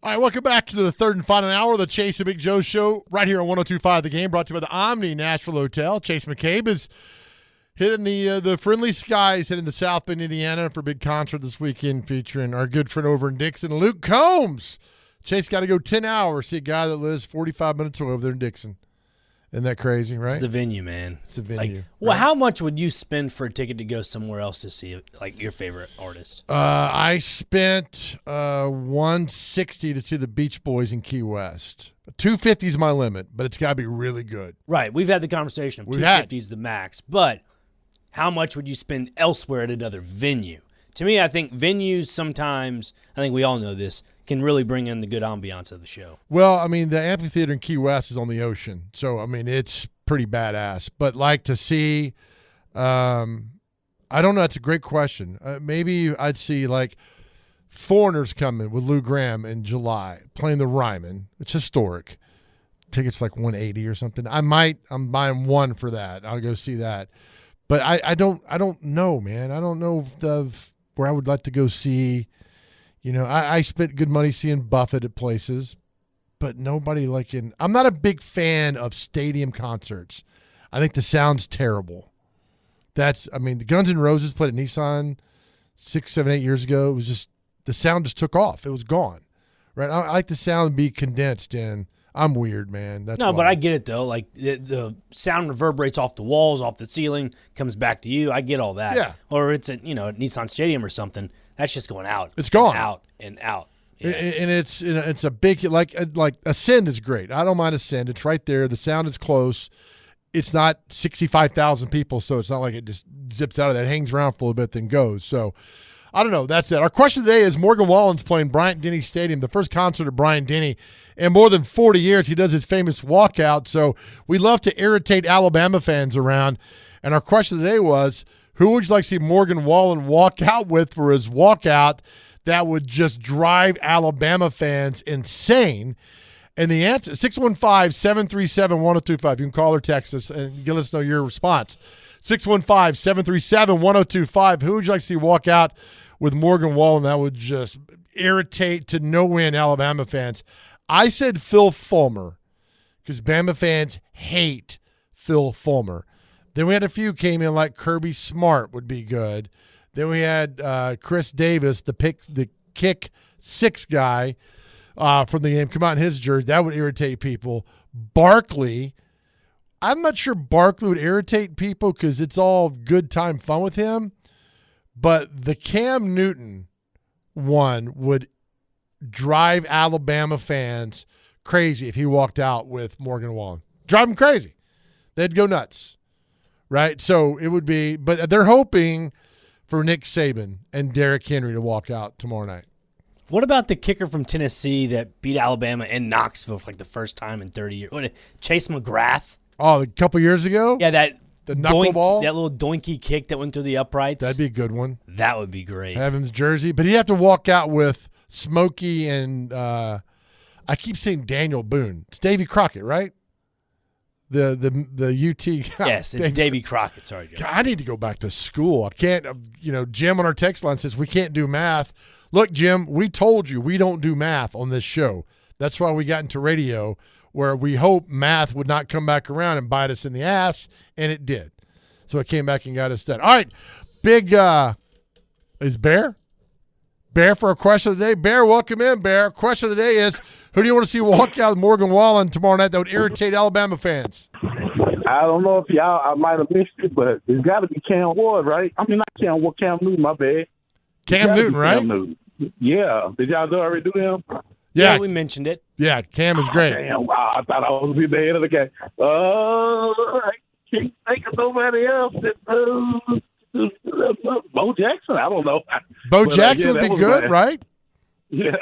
All right, welcome back to the third and final hour of the Chase and Big Joe Show right here on 102.5 The Game, brought to you by the Omni Nashville Hotel. Chase McCabe is hitting the friendly skies, heading to South Bend, Indiana for a big concert this weekend featuring our good friend over in Dixon, Luke Combs. Chase got to go 10 hours, see a guy that lives 45 minutes away over there in Dixon. Isn't that crazy, right? It's the venue, man. It's the venue. Like, well, how much would you spend for a ticket to go somewhere else to see, like, your favorite artist? I spent $160 to see the Beach Boys in Key West. $250 is my limit, but it's got to be really good. Right. We've had the conversation of $250 is the max, but how much would you spend elsewhere at another venue? To me, I think venues sometimes, I think we all know this, can really bring in the good ambiance of the show. Well, I mean, the amphitheater in Key West is on the ocean, so, I mean, it's pretty badass. But, like, to see I don't know. That's a great question. Maybe I'd see, like, Foreigners coming with Lou Gramm in July, playing the Ryman. It's historic. Tickets like $180 or something. I'm buying one for that. I'll go see that. But I don't know, man. I don't know where I would like to go see. You know, I spent good money seeing Buffett at places, but nobody like in – I'm not a big fan of stadium concerts. I think the sound's terrible. The Guns N' Roses played at Nissan 6, 7, 8 years ago. It was just – the sound just took off. It was gone, right? I like the sound to be condensed in. I'm weird, man. That's but I get it, though. Like, the sound reverberates off the walls, off the ceiling, comes back to you. I get all that. Yeah. Or it's at Nissan Stadium or something. That's just going out. It's gone. Out and out. Yeah. And it's a big like Ascend is great. I don't mind Ascend. It's right there. The sound is close. It's not 65,000 people, so it's not like it just zips out of there. It hangs around for a little bit, then goes. So I don't know. That's it. Our question today is Morgan Wallen's playing Bryant-Denny Stadium, the first concert of Bryant-Denny in more than 40 years. He does his famous walkout. So we love to irritate Alabama fans around. And our question today was, who would you like to see Morgan Wallen walk out with for his walkout that would just drive Alabama fans insane? And the answer, 615-737-1025. You can call or text us and let us know your response. 615-737-1025. Who would you like to see walk out with Morgan Wallen that would just irritate to no end Alabama fans? I said Phil Fulmer because Bama fans hate Phil Fulmer. Then we had a few came in like Kirby Smart would be good. Then we had Chris Davis, the kick six guy from the game, come out in his jersey. That would irritate people. Barkley, I'm not sure Barkley would irritate people because it's all good time fun with him. But the Cam Newton one would drive Alabama fans crazy if he walked out with Morgan Wallen. Drive them crazy. They'd go nuts. Right? So it would be – but they're hoping for Nick Saban and Derrick Henry to walk out tomorrow night. What about the kicker from Tennessee that beat Alabama in Knoxville for like the first time in 30 years? Chase McGrath? Oh, a couple years ago? Yeah, the knuckleball? That little doinky kick that went through the uprights. That'd be a good one. That would be great. Have his jersey. But he'd have to walk out with Smokey and I keep saying Daniel Boone. It's Davy Crockett, right? The UT guy. Yes, it's Davy Crockett. Sorry, Joe. I need to go back to school. I can't, Jim on our text line says we can't do math. Look, Jim, we told you we don't do math on this show. That's why we got into radio where we hope math would not come back around and bite us in the ass, and it did. So it came back and got us done. All right, big is Bear? Bear for a question of the day. Bear, welcome in, Bear. Question of the day is, who do you want to see walk out with Morgan Wallen tomorrow night that would irritate Alabama fans? I don't know if I might have missed it, but it's got to be Cam Ward, right? I mean, not Cam Ward, Cam Newton, my bad. Cam Newton, right? Cam Newton. Yeah. Did y'all already do him? Yeah, we mentioned it. Yeah, Cam is great. Damn, wow, I thought I was going to be the head of the game. I can't think of nobody else. Bo Jackson? I don't know. Bo Jackson would be good, right? Yeah.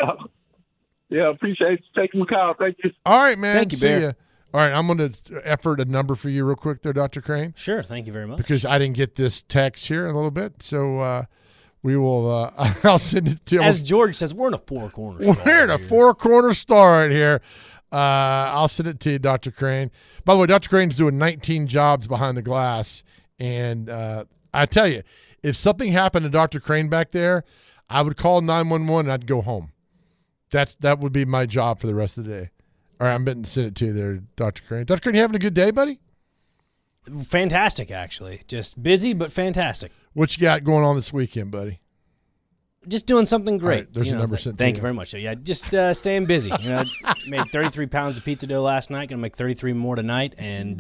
Yeah, appreciate you taking the call. Thank you. All right, man. Thank you, Bear. See ya. All right, I'm going to effort a number for you real quick there, Dr. Crane. Sure, thank you very much. Because I didn't get this text here in a little bit, so we will I'll send it to you. As George says, we're in a four-corner star. We're in a four-corner star right here. I'll send it to you, Dr. Crane. By the way, Dr. Crane's doing 19 jobs behind the glass, and I tell you, if something happened to Dr. Crane back there, I would call 911 and I'd go home. That would be my job for the rest of the day. All right, I'm betting to send it to you there, Dr. Crane. Dr. Crane, you having a good day, buddy? Fantastic, actually. Just busy, but fantastic. What you got going on this weekend, buddy? Just doing something great. Right, there's a number sent to you. Thank you very much. So, yeah, just staying busy. Made 33 pounds of pizza dough last night. Going to make 33 more tonight. And,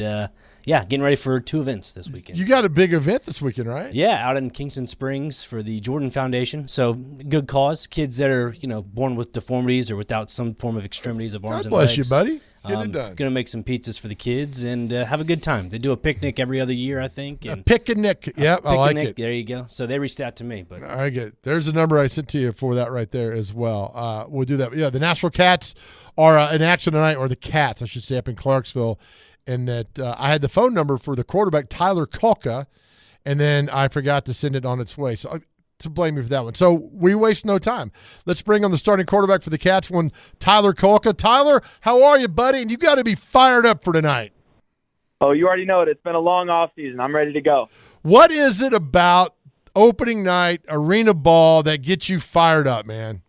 getting ready for 2 events this weekend. You got a big event this weekend, right? Yeah, out in Kingston Springs for the Jordan Foundation. So, good cause. Kids that are, born with deformities or without some form of extremities of arms and legs. God bless you, buddy. Get it done. Going to make some pizzas for the kids and have a good time. They do a picnic every other year, I think. A picnic. Yep, I like it. There you go. So they reached out to me. But all right, good. There's a number I sent to you for that right there as well. We'll do that. Yeah, the Nashville Cats are in action tonight, or the Cats, I should say, up in Clarksville. And that I had the phone number for the quarterback, Tyler Kulka, and then I forgot to send it on its way. So to blame me for that one. So we waste no time. Let's bring on the starting quarterback for the Cats, Tyler Kulka. Tyler, how are you, buddy? And you got to be fired up for tonight. Oh, you already know it. It's been a long offseason. I'm ready to go. What is it about opening night, arena ball, that gets you fired up, man?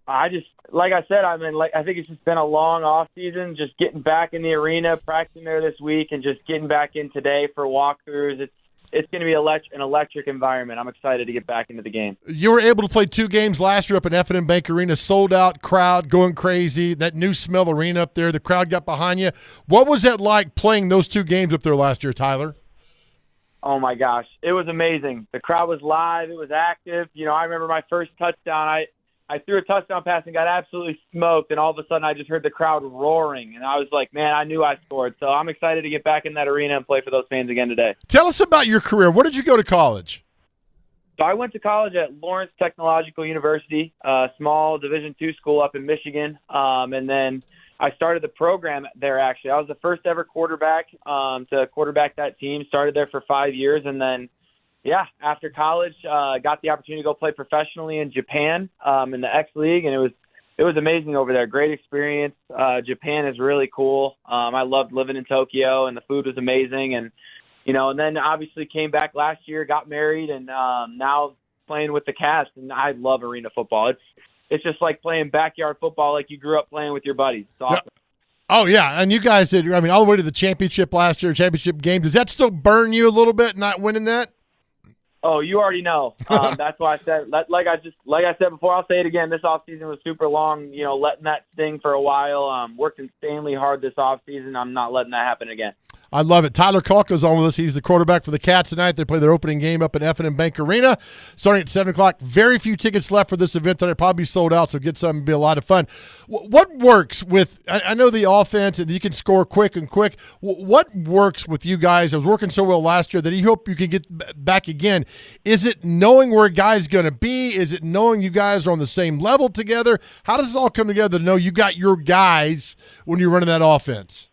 Like I said, I think it's just been a long offseason, just getting back in the arena, practicing there this week, and just getting back in today for walkthroughs. It's going to be an electric environment. I'm excited to get back into the game. You were able to play 2 games last year up in F&M Bank Arena, sold-out crowd, going crazy, that new smell arena up there. The crowd got behind you. What was that like playing those 2 games up there last year, Tyler? Oh, my gosh. It was amazing. The crowd was live. It was active. I remember my first touchdown. I threw a touchdown pass and got absolutely smoked, and all of a sudden I just heard the crowd roaring, and I was like, man, I knew I scored. So I'm excited to get back in that arena and play for those fans again today. Tell us about your career. Where did you go to college? So I went to college at Lawrence Technological University, a small Division II school up in Michigan, and then I started the program there, actually. I was the first ever quarterback to quarterback that team, started there for 5 years, and then after college, got the opportunity to go play professionally in Japan in the X League, and it was amazing over there. Great experience. Japan is really cool. I loved living in Tokyo, and the food was amazing. And and then obviously came back last year, got married, and now playing with the Cats. And I love arena football. It's just like playing backyard football, like you grew up playing with your buddies. It's awesome. Oh, yeah, and you guys did, all the way to the championship last year, championship game. Does that still burn you a little bit, not winning that? Oh, you already know. That's why I said, like I said before, I'll say it again. This offseason was super long. Letting that sting for a while. Worked insanely hard this offseason. I'm not letting that happen again. I love it. Tyler Kulka's on with us. He's the quarterback for the Cats tonight. They play their opening game up in F&M Bank Arena, starting at 7 o'clock. Very few tickets left for this event. They'll probably be sold out, so get some. It'll be a lot of fun. What works with – I know the offense, and you can score quick. What works with you guys? It was working so well last year that you hope you can get back again. Is it knowing where a guy's going to be? Is it knowing you guys are on the same level together? How does it all come together to know you got your guys when you're running that offense?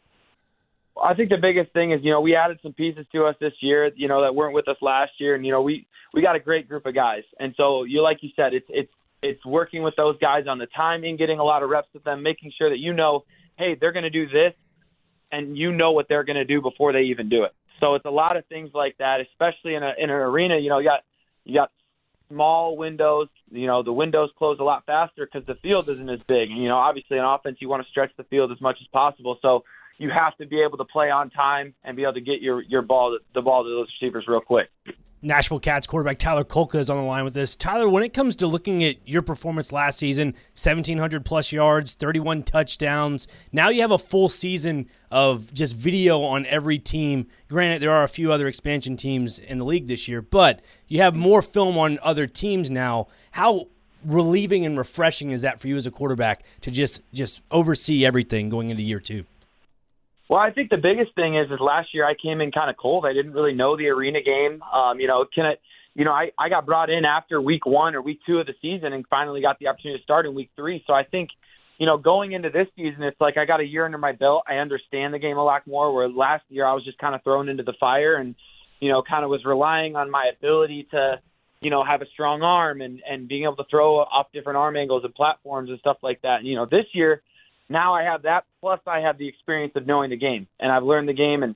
I think the biggest thing is, we added some pieces to us this year, that weren't with us last year. And, we got a great group of guys. And so like you said, it's working with those guys on the timing, getting a lot of reps with them, making sure that, hey, they're going to do this, and what they're going to do before they even do it. So it's a lot of things like that, especially in an arena. You got small windows. The windows close a lot faster because the field isn't as big. And, obviously on offense, you want to stretch the field as much as possible. So you have to be able to play on time and be able to get the ball to those receivers real quick. Nashville Cats quarterback Tyler Kulka is on the line with us. Tyler, when it comes to looking at your performance last season, 1,700-plus yards, 31 touchdowns, now you have a full season of just video on every team. Granted, there are a few other expansion teams in the league this year, but you have more film on other teams now. How relieving and refreshing is that for you as a quarterback to just oversee everything going into year 2? Well, I think the biggest thing is last year I came in kind of cold. I didn't really know the arena game. I got brought in after week 1 or week 2 of the season and finally got the opportunity to start in week 3. So I think, going into this season, it's like I got a year under my belt. I understand the game a lot more, where last year I was just kind of thrown into the fire and, kind of was relying on my ability to, have a strong arm and being able to throw off different arm angles and platforms and stuff like that. And, this year, now I have that, plus I have the experience of knowing the game. And I've learned the game and,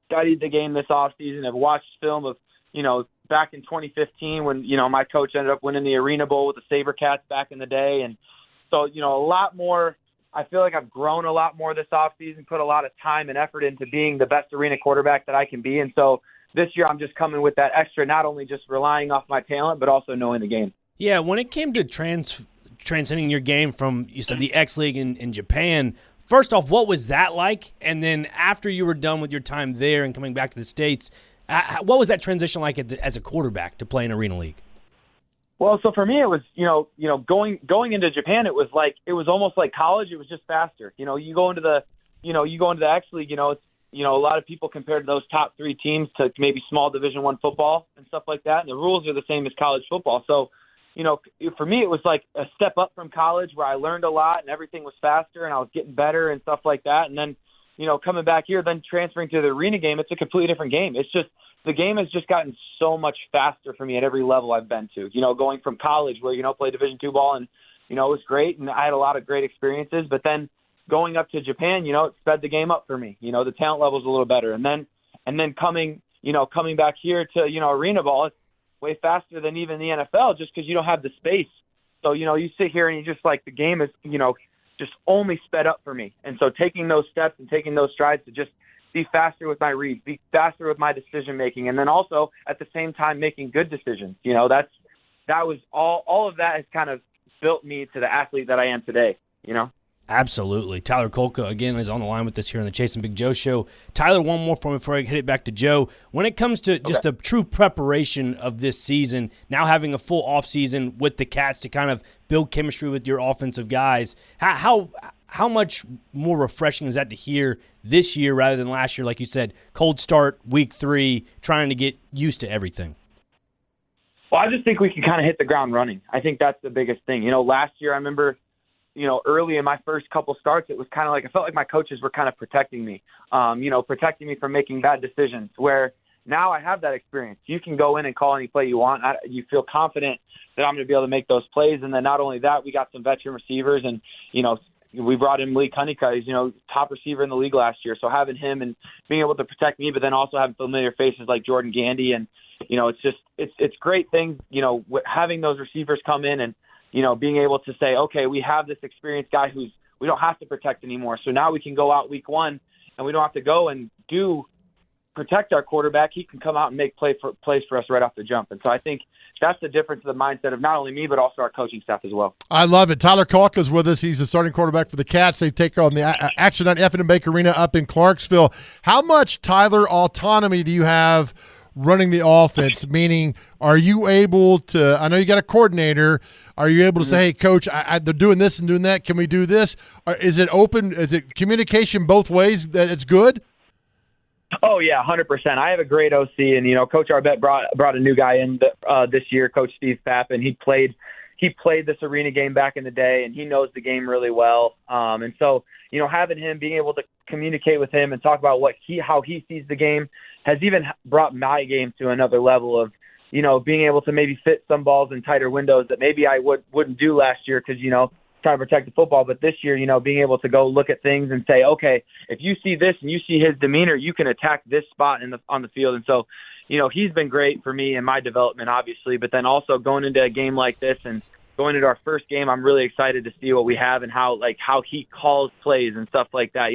studied the game this offseason. I've watched film of, back in 2015 when, my coach ended up winning the Arena Bowl with the SaberCats back in the day. And so, a lot more. I feel like I've grown a lot more this offseason, put a lot of time and effort into being the best arena quarterback that I can be. And so this year I'm just coming with that extra, not only just relying off my talent, but also knowing the game. Yeah, when it came to transcending your game from, you said, the X League in Japan, first off, what was that like? And then after you were done with your time there and coming back to the States, what was that transition like as a quarterback to play in Arena League? Well, so for me, it was, going into Japan, it was almost like college. It was just faster. You go into the X League, it's, a lot of people compared those top 3 teams to maybe small Division I football and stuff like that. And the rules are the same as college football. So, for me, it was like a step up from college where I learned a lot and everything was faster and I was getting better and stuff like that. And then, coming back here, then transferring to the arena game, it's a completely different game. It's just, the game has just gotten so much faster for me at every level I've been to. Going from college where, play Division II ball and, it was great and I had a lot of great experiences. But then going up to Japan, it sped the game up for me. The talent level's a little better. And then coming back here to, arena ball, it's way faster than even the NFL just because you don't have the space. So, you sit here and you just the game is, just only sped up for me. And so taking those steps and taking those strides to just be faster with my reads, be faster with my decision making, and then also at the same time making good decisions. That was all of that has kind of built me to the athlete that I am today. Absolutely. Tyler Kulka, again, is on the line with us here on the Chase and Big Joe Show. Tyler, one more for me before I hit it back to Joe. When it comes to just the true preparation of this season, now having a full offseason with the Cats to kind of build chemistry with your offensive guys, how much more refreshing is that to hear this year rather than last year? Like you said, cold start, week 3, trying to get used to everything. Well, I just think we can kind of hit the ground running. I think that's the biggest thing. Last year I remember – early in my first couple starts, it was kind of like I felt like my coaches were kind of protecting me, protecting me from making bad decisions, where now I have that experience. You can go in and call any play you want. You feel confident that I'm going to be able to make those plays. And then not only that, we got some veteran receivers and, we brought in Lee Kunika. He's, top receiver in the league last year. So having him and being able to protect me, but then also having familiar faces like Jordan Gandy. And, it's great things, having those receivers come in and, being able to say, okay, we have this experienced guy we don't have to protect anymore. So now we can go out week 1 and we don't have to go and protect our quarterback. He can come out and make plays for us right off the jump. And so I think that's the difference in the mindset of not only me, but also our coaching staff as well. I love it. Tyler Kulka is with us. He's the starting quarterback for the Cats. They take on the action on F&M Bank Arena up in Clarksville. How much, Tyler, autonomy do you have running the offense? Meaning, are you able to – I know you got a coordinator. Are you able to say, hey, Coach, they're doing this and doing that. Can we do this? Or is it open? Is it communication both ways that it's good? Oh, yeah, 100%. I have a great OC, and, Coach Arbette brought a new guy in this year, Coach Steve Papp, and he played this arena game back in the day, and he knows the game really well. And so, having him, being able to communicate with him and talk about how he sees the game has even brought my game to another level of, being able to maybe fit some balls in tighter windows that maybe I wouldn't do last year because, trying to protect the football. But this year, being able to go look at things and say, okay, if you see this and you see his demeanor, you can attack this spot on the field. And so, he's been great for me in my development, obviously, but then also going into a game like this and going into our first game, I'm really excited to see what we have and how he calls plays and stuff like that.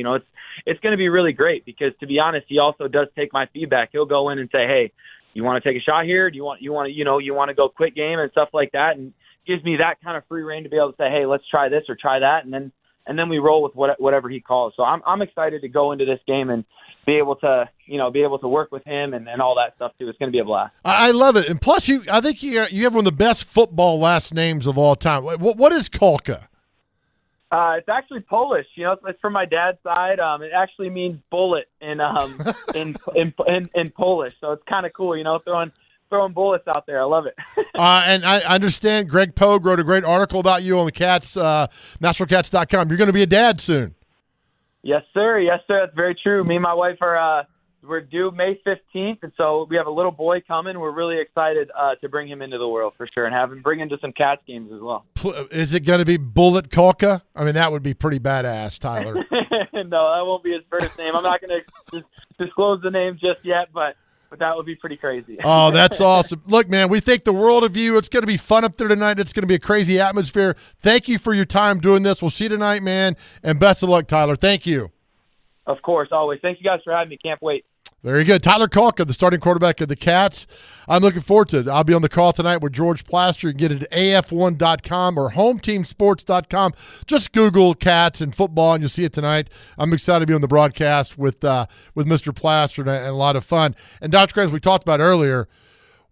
It's going to be really great because, to be honest, he also does take my feedback. He'll go in and say, hey, you want to take a shot here? Do you want to go quick game and stuff like that? And gives me that kind of free reign to be able to say, hey, let's try this or try that. And then we roll with whatever he calls. So I'm excited to go into this game and be able to work with him and all that stuff too. It's going to be a blast. I love it. And plus I think you have one of the best football last names of all time. What is Kulka? It's actually Polish. It's from my dad's side. It actually means bullet in Polish. So it's kind of cool, throwing bullets out there. I love it. And I understand Greg Pogue wrote a great article about you on the Cats, NashvilleCats.com. You're going to be a dad soon. Yes, sir. Yes, sir. That's very true. Me and my wife we're due May 15th, and so we have a little boy coming. We're really excited to bring him into the world for sure and have him bring him to some Cats games as well. Is it going to be Bullet Kulka? I mean, that would be pretty badass, Tyler. No, that won't be his first name. I'm not going to disclose the name just yet, but but that would be pretty crazy. Oh, that's awesome. Look, man, we think the world of you. It's going to be fun up there tonight. It's going to be a crazy atmosphere. Thank you for your time doing this. We'll see you tonight, man, and best of luck, Tyler. Thank you. Of course, always. Thank you guys for having me. Can't wait. Very good. Tyler Kulka, the starting quarterback of the Cats. I'm looking forward to it. I'll be on the call tonight with George Plaster. You can get it at af1.com or hometeamsports.com. Just Google Cats and football, and you'll see it tonight. I'm excited to be on the broadcast with Mr. Plaster and a lot of fun. And Dr. Grant, as we talked about earlier,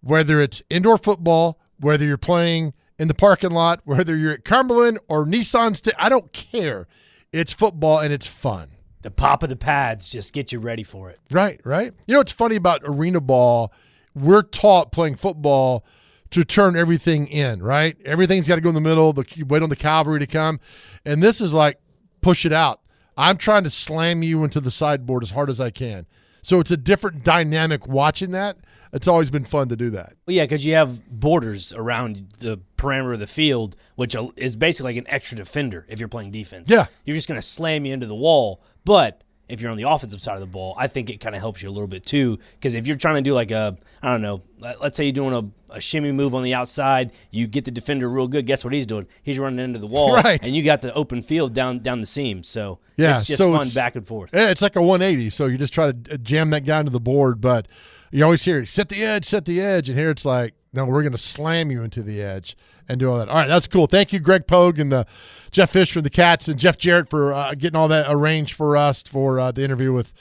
whether it's indoor football, whether you're playing in the parking lot, whether you're at Cumberland or Nissan I don't care. It's football, and it's fun. The pop of the pads just get you ready for it. Right. You know what's funny about arena ball? We're taught playing football to turn everything in, right? Everything's got to go in the middle. You wait on the cavalry to come. And this is like push it out. I'm trying to slam you into the sideboard as hard as I can. So it's a different dynamic watching that. It's always been fun to do that. Well, yeah, because you have borders around the perimeter of the field, which is basically like an extra defender if you're playing defense. Yeah. You're just going to slam you into the wall. But if you're on the offensive side of the ball, I think it kind of helps you a little bit too. Because if you're trying to do like let's say you're doing a shimmy move on the outside, you get the defender real good. Guess what he's doing? He's running into the wall, right. And you got the open field down the seam. So yeah, it's just fun back and forth. Yeah, it's like a 180. So you just try to jam that guy into the board, but you always hear set the edge, and here it's like, no, we're going to slam you into the edge and do all that. All right, that's cool. Thank you, Greg Pogue and Jeff Fisher and the Cats and Jeff Jarrett for getting all that arranged for us for the interview with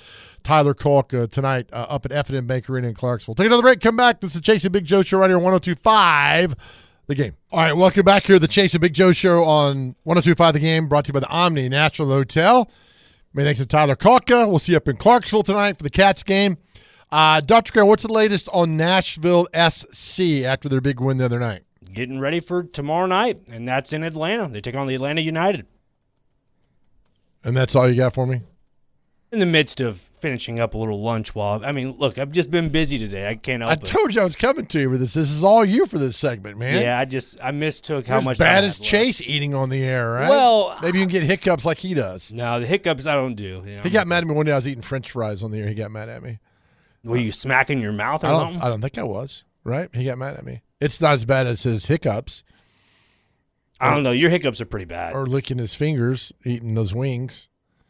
Tyler Kulka tonight up at F&M Bank Arena in Clarksville. Take another break. Come back. This is the Chase and Big Joe Show right here on 102.5 The Game. All right, welcome back here to the Chase and Big Joe Show on 102.5 The Game, brought to you by the Omni Nashville Hotel. Many thanks to Tyler Kulka. We'll see you up in Clarksville tonight for the Cats game. Dr. Grant, what's the latest on Nashville SC after their big win the other night? Getting ready for tomorrow night, and that's in Atlanta. They take on the Atlanta United. And that's all you got for me? In the midst of finishing up a little lunch look, I've just been busy today. I can't help it. I told you I was coming to you with this. This is all you for this segment, man. Yeah, I mistook how much time. As bad as left. Chase eating on the air, right? Well, maybe you can get hiccups like he does. No, the hiccups I don't do. He got mad at me one day. I was eating French fries on the air. He got mad at me. Were you smacking your mouth or something? I don't think I was, right? He got mad at me. It's not as bad as his hiccups. I don't know. Your hiccups are pretty bad. Or licking his fingers, eating those wings.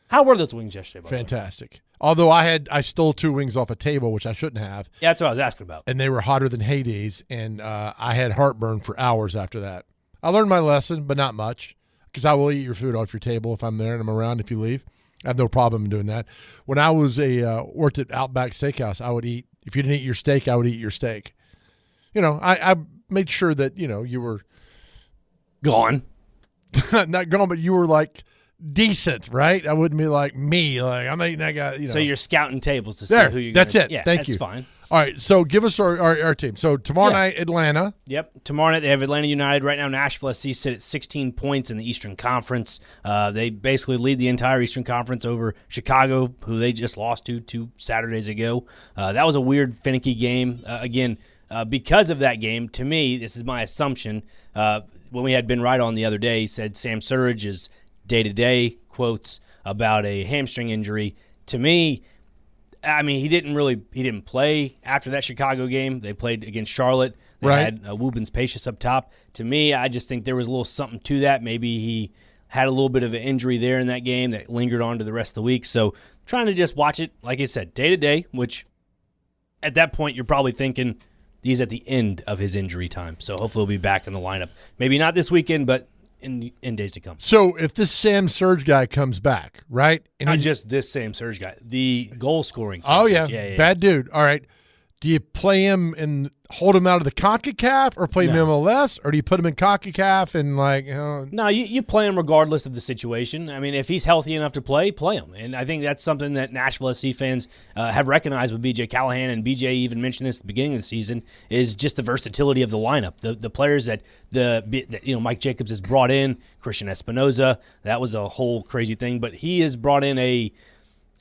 How were those wings yesterday? Fantastic. Although I stole 2 wings off a table, which I shouldn't have. Yeah, that's what I was asking about. And they were hotter than Hades, and I had heartburn for hours after that. I learned my lesson, but not much, because I will eat your food off your table if I'm there and I'm around if you leave. I have no problem doing that. When I was worked at Outback Steakhouse, I would eat. If you didn't eat your steak, I would eat your steak. You know, I made sure that, you were gone. Not gone, but you were like decent, right? I wouldn't be like me. Like I'm not eating that guy. So you're scouting tables to see who you're That's it. Yeah, Thank you. That's fine. All right, so give us our team. So tomorrow night, Atlanta. Yep, tomorrow night they have Atlanta United. Right now, Nashville SC sit at 16 points in the Eastern Conference. They basically lead the entire Eastern Conference over Chicago, who they just lost to 2 Saturdays ago. That was a weird, finicky game. Because of that game, to me, this is my assumption, when we had Ben Wright on the other day, he said Sam Surridge is day-to-day, quotes about a hamstring injury. To me, he didn't play after that Chicago game. They played against Charlotte. They had Wubens Pacious up top. To me, I just think there was a little something to that. Maybe he had a little bit of an injury there in that game that lingered on to the rest of the week. So trying to just watch it, like I said, day-to-day, which at that point you're probably thinking he's at the end of his injury time. So hopefully he'll be back in the lineup. Maybe not this weekend, but in days to come. So if this Sam Surge guy comes back, right? And not just this Sam Surge guy, the goal scoring. Oh, yeah. Bad dude. All right. Do you play him and hold him out of the CONCACAF or play him in MLS, or do you put him in CONCACAF and No, you play him regardless of the situation. I mean, if he's healthy enough to play him. And I think that's something that Nashville SC fans have recognized with B.J. Callahan, and B.J. even mentioned this at the beginning of the season, is just the versatility of the lineup. The players that Mike Jacobs has brought in, Christian Espinoza, that was a whole crazy thing, but he has brought in a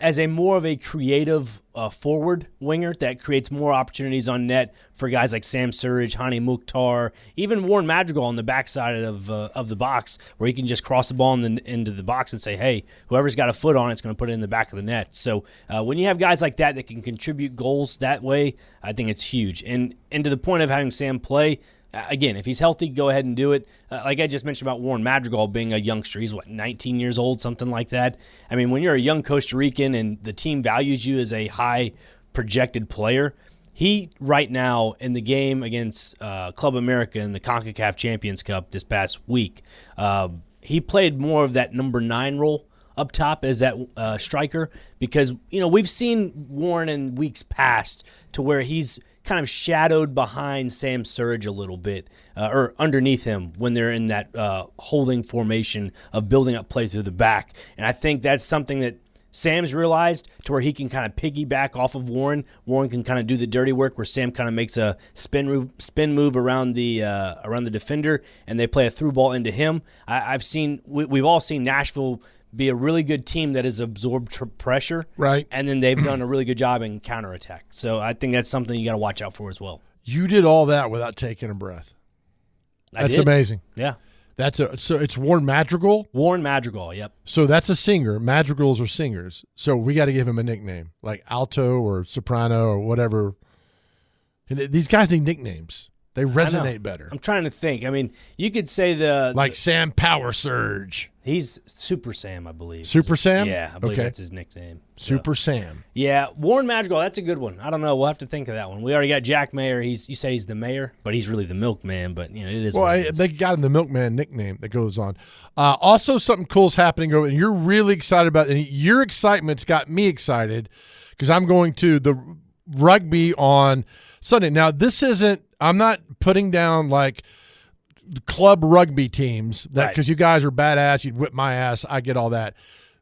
as a more of a creative forward winger that creates more opportunities on net for guys like Sam Surridge, Hani Mukhtar, even Warren Madrigal on the backside of the box, where he can just cross the ball into the box and say, hey, whoever's got a foot on it's going to put it in the back of the net. So when you have guys like that can contribute goals that way, I think it's huge. And to the point of having Sam play, again, if he's healthy, go ahead and do it. Like I just mentioned about Warren Madrigal being a youngster. He's, 19 years old, something like that. I mean, when you're a young Costa Rican and the team values you as a high projected player, he, right now, in the game against Club America in the CONCACAF Champions Cup this past week, he played more of that number 9 role up top as that striker, because, we've seen Warren in weeks past to where he's kind of shadowed behind Sam Surridge a little bit, or underneath him when they're in that holding formation of building up play through the back. And I think that's something that Sam's realized, to where he can kind of piggyback off of Warren. Warren can kind of do the dirty work where Sam kind of makes a spin move around the defender, and they play a through ball into him. We've all seen Nashville be a really good team that has absorbed pressure, right? And then they've done a really good job in counterattack. So I think that's something you got to watch out for as well. You did all that without taking a breath. That's amazing. Yeah. So it's Warren Madrigal? Warren Madrigal, yep. So that's a singer. Madrigals are singers. So we got to give him a nickname, like alto or soprano or whatever. And these guys need nicknames. They resonate better. I'm trying to think. I mean, you could say like Sam Power Surge. He's Super Sam, I believe. Super Sam? Yeah, I believe that's his nickname. Super Sam. Yeah, Warren Madrigal, that's a good one. I don't know. We'll have to think of that one. We already got Jack Mayer. You say he's the mayor, but he's really the milkman. But, it is what it is. They got him the milkman nickname that goes on. Also, something cool's happening over, and you're really excited about it. And your excitement's got me excited because I'm going to the rugby on Sunday. Now, I'm not putting down like club rugby teams because you guys are badass. You'd whip my ass. I get all that.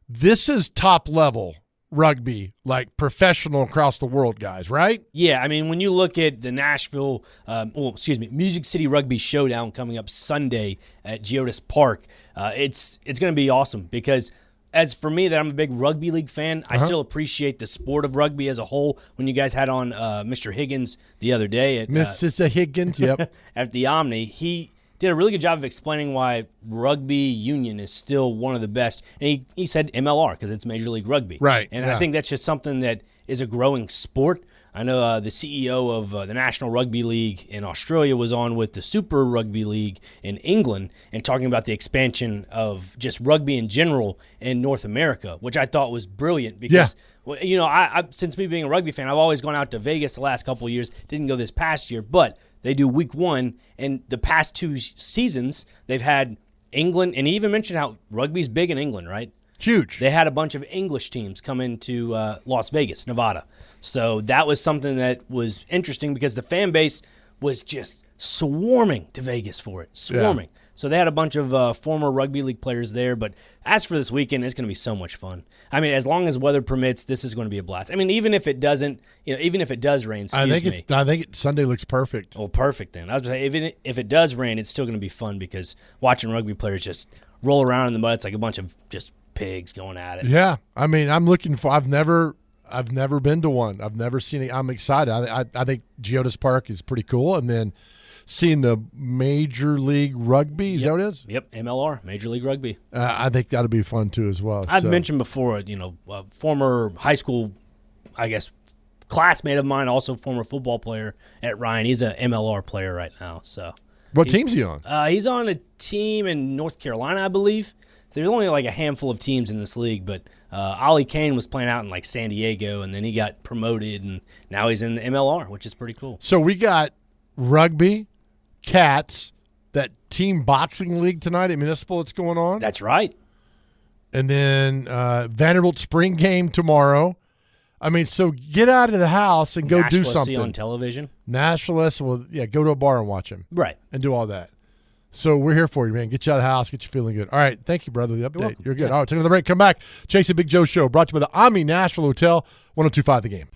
This is top level rugby, like professional across the world guys, right? Yeah, I mean, when you look at the Nashville, Music City Rugby Showdown coming up Sunday at Geodis Park, it's going to be awesome because as for me, that I'm a big rugby league fan, I still appreciate the sport of rugby as a whole. When you guys had on Mr. Higgins the other day at Mr. Higgins, yep, at the Omni, he did a really good job of explaining why rugby union is still one of the best. And he said MLR because it's Major League Rugby. Right. And I think that's just something that is a growing sport. I know the CEO of the National Rugby League in Australia was on with the Super Rugby League in England and talking about the expansion of just rugby in general in North America, which I thought was brilliant because, I since me being a rugby fan, I've always gone out to Vegas the last couple of years. Didn't go this past year, but they do week 1, and the past 2 seasons they've had England, and he even mentioned how rugby's big in England, right? Huge. They had a bunch of English teams come into Las Vegas, Nevada. So that was something that was interesting because the fan base was just swarming to Vegas for it, swarming. Yeah. So they had a bunch of former rugby league players there. But as for this weekend, it's going to be so much fun. I mean, as long as weather permits, this is going to be a blast. I mean, even if it doesn't, even if it does rain, I think Sunday looks perfect. Well, perfect then. I was going to say, even if it does rain, it's still going to be fun because watching rugby players just roll around in the mud, it's like a bunch of just pigs going at it. Yeah, I mean, I'm looking for. I've never been to one. I've never seen it. I'm excited. I think Geodis Park is pretty cool, and then seeing the Major League Rugby. Is that what it is? Yep, MLR, Major League Rugby. I think that'll be fun too as well. I'd mentioned before, former high school, I guess, classmate of mine, also former football player at Ryan. He's an MLR player right now. So, what team's he on? He's on a team in North Carolina, I believe. There's only like a handful of teams in this league, but Ollie Kane was playing out in like San Diego, and then he got promoted, and now he's in the MLR, which is pretty cool. So we got rugby, cats, that team boxing league tonight at Municipal that's going on. That's right. And then Vanderbilt spring game tomorrow. I mean, so get out of the house and go do something. Nashville SC on television. Nashville SC, go to a bar and watch him. Right. And do all that. So we're here for you, man. Get you out of the house, get you feeling good. All right, thank you, brother, the update. You're good. Yeah. All right, take another break. Come back. Chase and Big Joe Show, brought to you by the Omni Nashville Hotel, 102.5 The Game.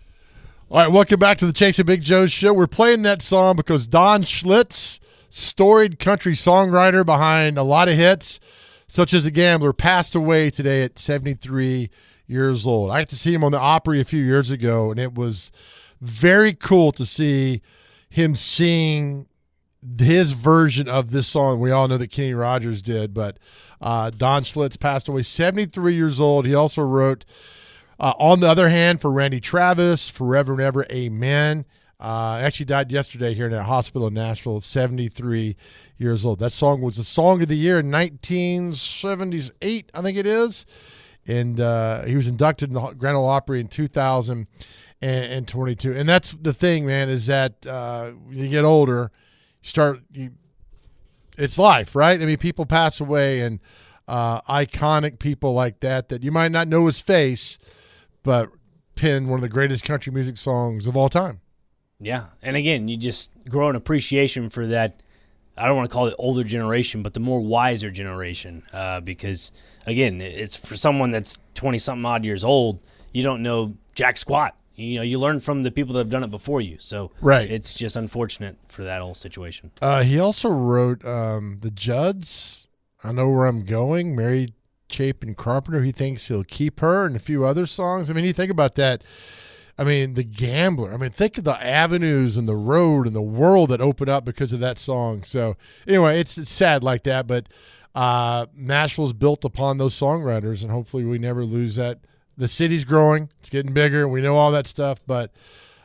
All right, welcome back to the Chase and Big Joe Show. We're playing that song because Don Schlitz, storied country songwriter behind a lot of hits, such as The Gambler, passed away today at 73 years old. I got to see him on the Opry a few years ago, and it was very cool to see him sing his version of this song. We all know that Kenny Rogers did, but Don Schlitz passed away, 73 years old. He also wrote On the Other Hand for Randy Travis, Forever and Ever, Amen. Actually died yesterday here in a hospital in Nashville at 73 years old. That song was the Song of the Year in 1978, I think it is. And he was inducted in the Grand Ole Opry in 2022. And that's the thing, man, is that when you get older, it's life, right? I mean, people pass away, and iconic people like that you might not know his face, but penned one of the greatest country music songs of all time. Yeah, and again, you just grow an appreciation for that. I don't want to call it older generation, but the more wiser generation, because, again, it's for someone that's 20-something odd years old, you don't know jack squat. You learn from the people that have done it before you. So right. It's just unfortunate for that whole situation. He also wrote The Judds, I Know Where I'm Going, Mary Chapin Carpenter, He Thinks He'll Keep Her, and a few other songs. I mean, you think about that. I mean, The Gambler. I mean, think of the avenues and the road and the world that opened up because of that song. So, anyway, it's sad like that, but Nashville's built upon those songwriters, and hopefully we never lose that. The city's growing. It's getting bigger. We know all that stuff, but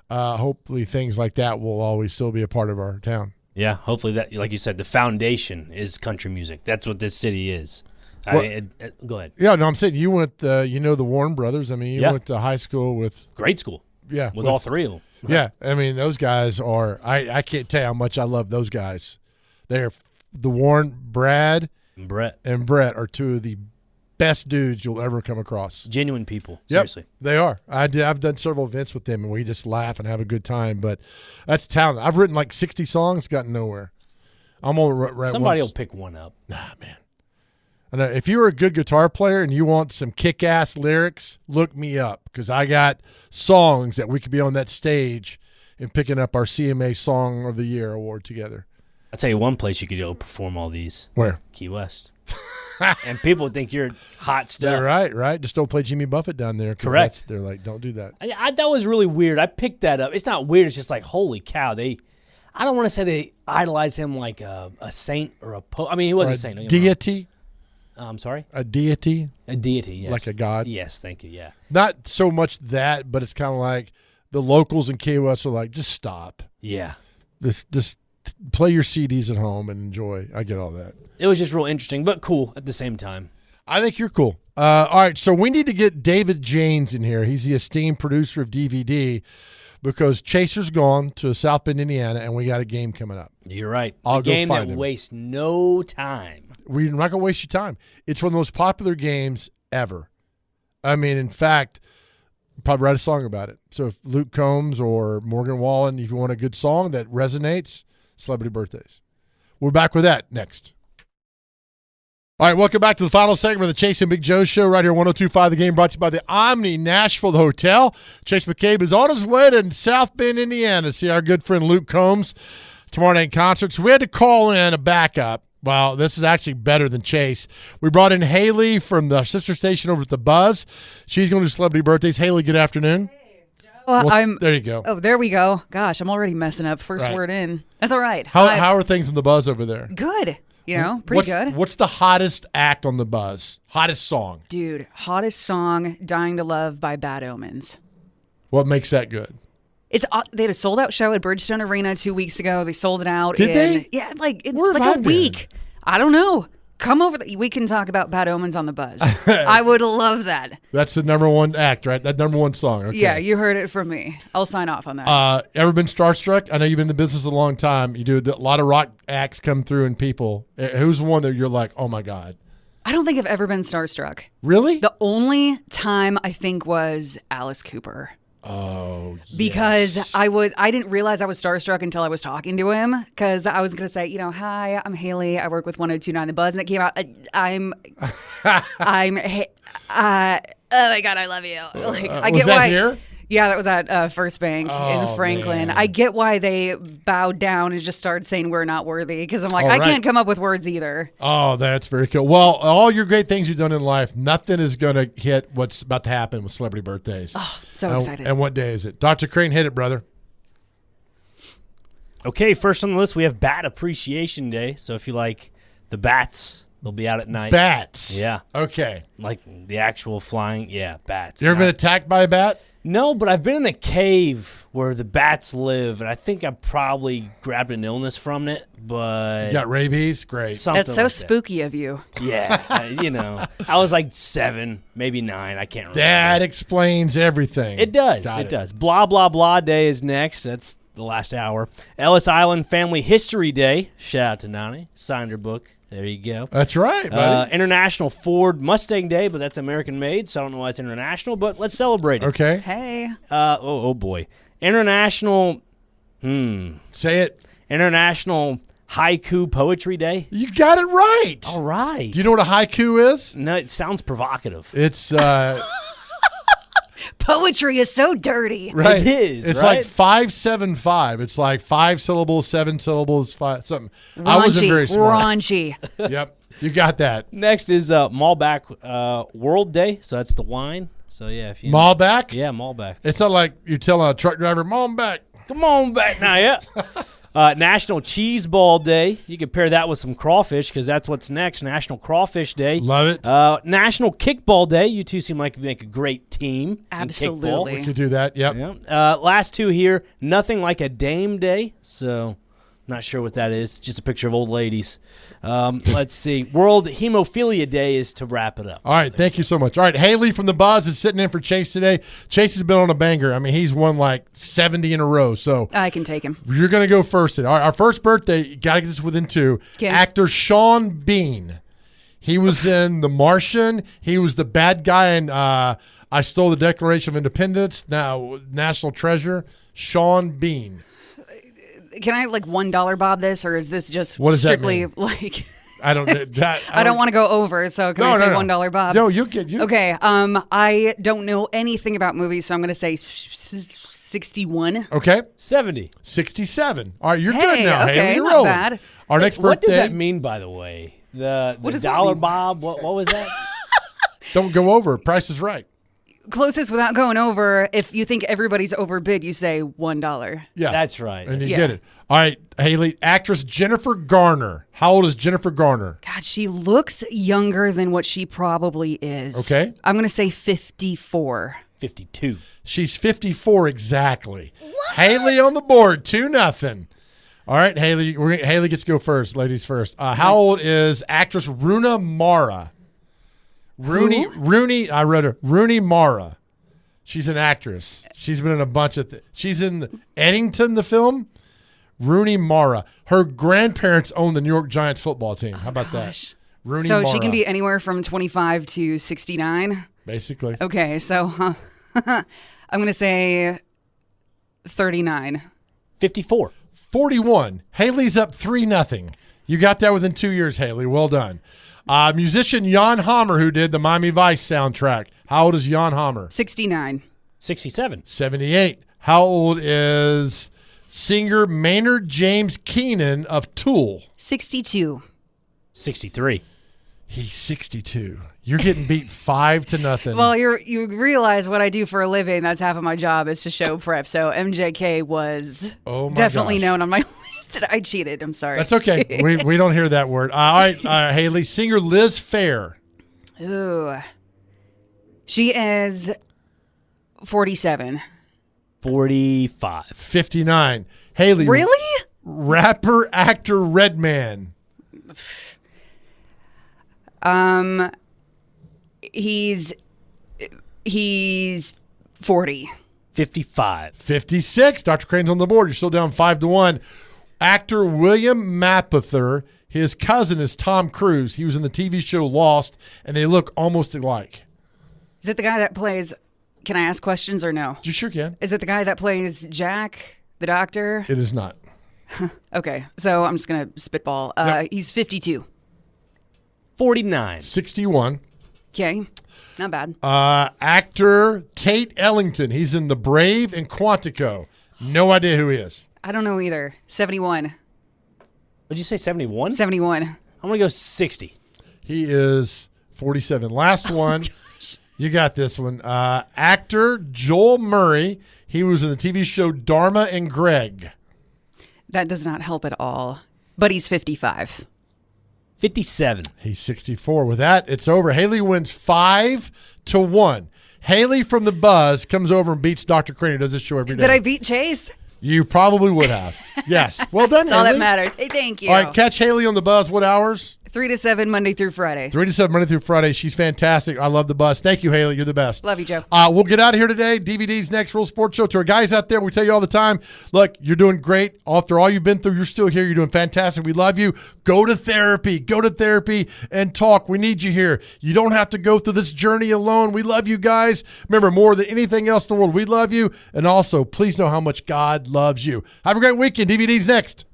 hopefully things like that will always still be a part of our town. Yeah, hopefully that, like you said, the foundation is country music. That's what this city is. Go ahead. Yeah, no, I'm saying you went, the Warren brothers. I mean, you went to high school with. Great school. Yeah. With all three of them. Yeah, I mean, those guys are, I can't tell you how much I love those guys. They're the Warren, Brad, and Brett are two of the best dudes you'll ever come across. Genuine people, seriously. Yep, they are. I've done several events with them, and we just laugh and have a good time. But that's talent. I've written like 60 songs, gotten nowhere. Somebody will pick one up. Nah, man. And if you're a good guitar player and you want some kick-ass lyrics, look me up, because I got songs that we could be on that stage and picking up our CMA Song of the Year award together. I'll tell you one place you could go perform all these. Where? Key West. And people think you're hot stuff. They're right. Just don't play Jimmy Buffett down there. Correct. They're like, don't do that. That was really weird. I picked that up. It's not weird. It's just like, holy cow. I don't want to say they idolize him like a saint or a pope. I mean, he was a saint. Deity? I'm sorry? A deity? A deity, yes. Like a god? Yes, thank you, yeah. Not so much that, but it's kind of like the locals in Key West are like, just stop. Yeah. Just play your CDs at home and enjoy. I get all that. It was just real interesting, but cool at the same time. I think you're cool. All right, so we need to get David Janes in here. He's the esteemed producer of DVD, because Chaser's gone to South Bend, Indiana, and we got a game coming up. You're right. A game that wastes no time. We're not going to waste your time. It's one of the most popular games ever. I mean, in fact, probably write a song about it. So if Luke Combs or Morgan Wallen, if you want a good song that resonates, Celebrity Birthdays. We're back with that next. All right, welcome back to the final segment of the Chase and Big Joe Show right here, 102.5 The Game, brought to you by the Omni Nashville Hotel. Chase McCabe is on his way to South Bend, Indiana, to see our good friend Luke Combs tomorrow night concert. So we had to call in a backup. Well, this is actually better than Chase. We brought in Haley from the sister station over at The Buzz. She's going to do Celebrity Birthdays. Haley, good afternoon. Well, there you go. Oh, there we go. Gosh, I'm already messing up. First word in. That's all right. How are things in The Buzz over there? Good. Pretty good. What's the hottest act on The Buzz? Hottest song? Dude, hottest song, Dying to Love by Bad Omens. What makes that good? They had a sold-out show at Bridgestone Arena 2 weeks ago. They sold it out. Did they? Yeah, like a week. I don't know. Come over. We can talk about Bad Omens on The Buzz. I would love that. That's the number one act, right? That number one song. Okay. Yeah, you heard it from me. I'll sign off on that. Ever been starstruck? I know you've been in the business a long time. You do a lot of rock acts come through and people. Who's the one that you're like, oh my God? I don't think I've ever been starstruck. Really? The only time I think was Alice Cooper. Oh, yes. Because I didn't realize I was starstruck until I was talking to him, because I was going to say, hi, I'm Haley. I work with 102.9 The Buzz. And it came out, oh my God, I love you. Like, I get was that why. here? Yeah, that was at First Bank in Franklin. Man. I get why they bowed down and just started saying we're not worthy because I'm like, All I right. can't come up with words either. Oh, that's very cool. Well, all your great things you've done in life, nothing is going to hit what's about to happen with celebrity birthdays. Oh, so excited. And what day is it? Dr. Crane, hit it, brother. Okay, first on the list, we have Bat Appreciation Day. So if you like the bats, they'll be out at night. Bats. Yeah. Okay. Like the actual flying, bats. You ever been attacked by a bat? No, but I've been in a cave where the bats live, and I think I probably grabbed an illness from it, but... You got rabies? Great. Something That's so like spooky of you. that. Yeah, I was like 7, maybe 9. I can't remember. That explains everything. It does. Got It does. Blah, blah, blah day is next. That's the last hour. Ellis Island Family History Day. Shout out to Nani. Signed her book. There you go. That's right, buddy. International Ford Mustang Day, but that's American made, so I don't know why it's international, but let's celebrate it. Okay. Hey. Oh boy. International, Say it. International Haiku Poetry Day. You got it right. All right. Do you know what a haiku is? No, it sounds provocative. It's Poetry is so dirty. right. It is, It's right? like 5-7-5. It's like 5 syllables, 7 syllables, 5 something. I wasn't very smart. Raunchy. Yep. You got that. Next is Malbec World Day, so that's the wine. So yeah, if you Malbec? Yeah, Malbec. It's not like you're telling a truck driver, Malbec. Come on back now, yeah. National Cheese Ball Day. You can pair that with some crawfish because that's what's next. National Crawfish Day. Love it. National Kickball Day. You two seem like you make a great team. in Absolutely. kickball. You could do that. Yep. Yeah. Last two here. Nothing like a Dame Day. So, not sure what that is. Just a picture of old ladies. Let's see. World Hemophilia Day is to wrap it up. All right. Thank you so much. All right. Haley from the Buzz is sitting in for Chase today. Chase has been on a banger. I mean, he's won like 70 in a row. So I can take him. you're going to go first. All right. Our first birthday, you got to get this within 2. Okay. Actor Sean Bean. He was in The Martian. He was the bad guy in I Stole the Declaration of Independence. Now, National Treasure. Sean Bean. Can I like $1 bob this, or is this just What does that strictly mean? like? I don't. That, I don't want to go over, so can I say $1 bob? No, you get you. Okay. I don't know anything about movies, so I'm going to say 61. Okay. 70. 67. All right, you're Hey, good now. okay, Haley, you're not rolling. bad. Our next What does birthday. that mean, by the way? The What does that dollar mean? bob? What was that? Don't go over. Price is right. Closest without going over. If you think everybody's overbid, you say $1. Yeah, That's right. and you Yeah. get it. All right, Haley. Actress Jennifer Garner. How old is Jennifer Garner? God, she looks younger than what she probably is. Okay. I'm going to say 54. 52. She's 54 exactly. Haley on the board. 2-0. All right, Haley. Haley gets to go first. Ladies first. How old is actress Rooney Mara? Rooney. I read her. Rooney Mara. She's an actress. She's been in a bunch of. She's in Eddington, the film. Rooney Mara. Her grandparents own the New York Giants football team. How about that? Rooney So Mara. she can be anywhere from 25 to 69. Basically. Okay, so I'm going to say 39. 54. 41. Haley's up 3-0. You got that within 2 years, Haley. Well done. Musician Jan Hammer, who did the Miami Vice soundtrack. How old is Jan Hammer? 69. 67. 78. How old is singer Maynard James Keenan of Tool? 62. 63. He's 62. You're getting beat 5-0. Well, you realize what I do for a living. That's half of my job is to show prep. So MJK was definitely gosh. known on my list. I cheated. I'm sorry. That's okay. we don't hear that word. All right, Haley. Singer Liz Phair. Ooh. She is 47. 45. 59. Haley. Really? Rapper, actor Redman. He's 40. 55. 56. Dr. Crane's on the board. You're still down 5-1. Actor William Mapother. His cousin is Tom Cruise. He was in the TV show Lost, and they look almost alike. Is it the guy that plays? Can I ask questions or no? You sure can. Is it the guy that plays Jack, the doctor? It is not. Okay, so I'm just gonna spitball. He's 52. 49. 61. Okay. Not bad. Actor Tate Ellington. He's in The Brave and Quantico. No idea who he is. I don't know either. 71. Would you say 71? 71. I'm going to go 60. He is 47. Last one. You got this one. Actor Joel Murray. He was in the TV show Dharma and Greg. That does not help at all. But he's 55. 57. He's 64. With that, it's over. Haley wins 5-1. Haley from the Buzz comes over and beats Dr. Crane, who does this show every day. Did I beat Chase? You probably would have. Yes. Well done, That's all Haley. that matters. Hey, thank you. All right, catch Haley on the Buzz. What hours? 3 to 7, Monday through Friday. 3 to 7, Monday through Friday. She's fantastic. I love the Buzz. Thank you, Haley. You're the best. Love you, Joe. We'll get out of here today. DVD's next Real Sports Show. To our guys out there, we tell you all the time, look, you're doing great. After all you've been through, you're still here. You're doing fantastic. We love you. Go to therapy. Go to therapy and talk. We need you here. You don't have to go through this journey alone. We love you guys. Remember, more than anything else in the world, we love you. And also, please know how much God loves you. Have a great weekend. DVD's next.